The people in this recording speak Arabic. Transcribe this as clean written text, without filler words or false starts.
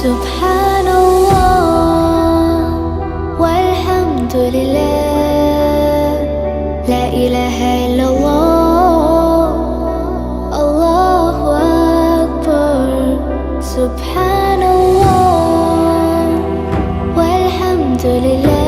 سبحان الله والحمد لله، لا إله إلا الله، الله أكبر. سبحان الله والحمد لله.